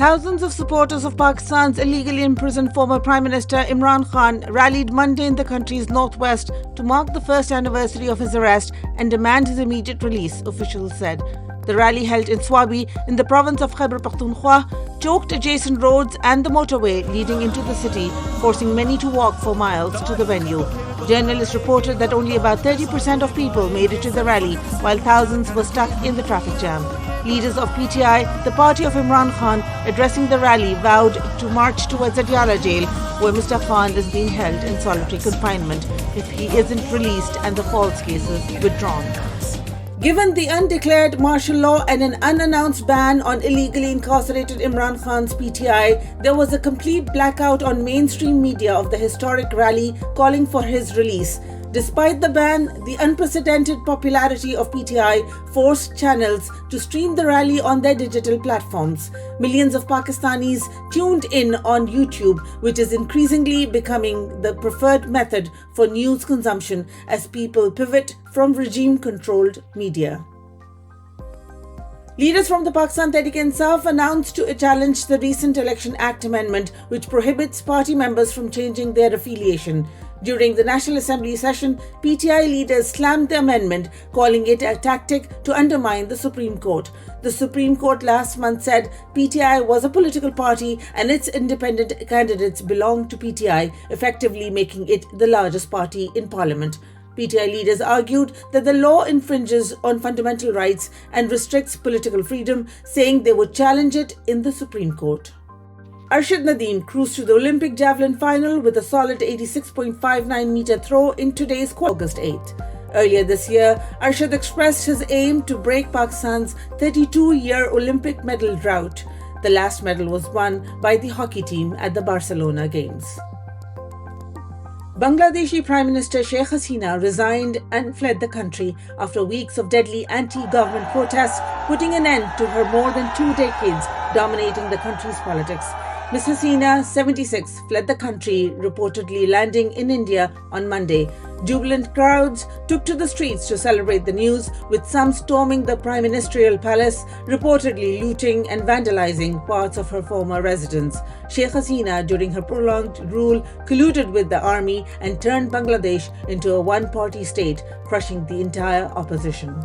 Thousands of supporters of Pakistan's illegally imprisoned former Prime Minister Imran Khan rallied Monday in the country's northwest to mark the first anniversary of his arrest and demand his immediate release, officials said. The rally, held in Swabi in the province of Khyber Pakhtunkhwa, choked adjacent roads and the motorway leading into the city, forcing many to walk for miles to the venue. Journalists reported that only about 30% of people made it to the rally, while thousands were stuck in the traffic jam. Leaders of PTI, the party of Imran Khan, addressing the rally, vowed to march towards Adiyala jail, where Mr. Khan is being held in solitary confinement if he isn't released and the false cases withdrawn. Given the undeclared martial law and an unannounced ban on illegally incarcerated Imran Khan's PTI, there was a complete blackout on mainstream media of the historic rally calling for his release. Despite the ban, the unprecedented popularity of PTI forced channels to stream the rally on their digital platforms. Millions of Pakistanis tuned in on YouTube, which is increasingly becoming the preferred method for news consumption as people pivot from regime-controlled media. Leaders from the Pakistan Tehreek-e-Insaf announced to challenge the recent Election Act amendment, which prohibits party members from changing their affiliation. During the National Assembly session, PTI leaders slammed the amendment, calling it a tactic to undermine the Supreme Court. The Supreme Court last month said PTI was a political party and its independent candidates belonged to PTI, effectively making it the largest party in Parliament. PTI leaders argued that the law infringes on fundamental rights and restricts political freedom, saying they would challenge it in the Supreme Court. Arshad Nadeem cruised to the Olympic javelin final with a solid 86.59-meter throw in today's August 8. Earlier this year, Arshad expressed his aim to break Pakistan's 32-year Olympic medal drought. The last medal was won by the hockey team at the Barcelona Games. Bangladeshi Prime Minister Sheikh Hasina resigned and fled the country after weeks of deadly anti-government protests, putting an end to her more than 2 decades dominating the country's politics. Ms. Hasina, 76, fled the country, reportedly landing in India on Monday. Jubilant crowds took to the streets to celebrate the news, with some storming the Prime Ministerial Palace, reportedly looting and vandalizing parts of her former residence. Sheikh Hasina, during her prolonged rule, colluded with the army and turned Bangladesh into a one-party state, crushing the entire opposition.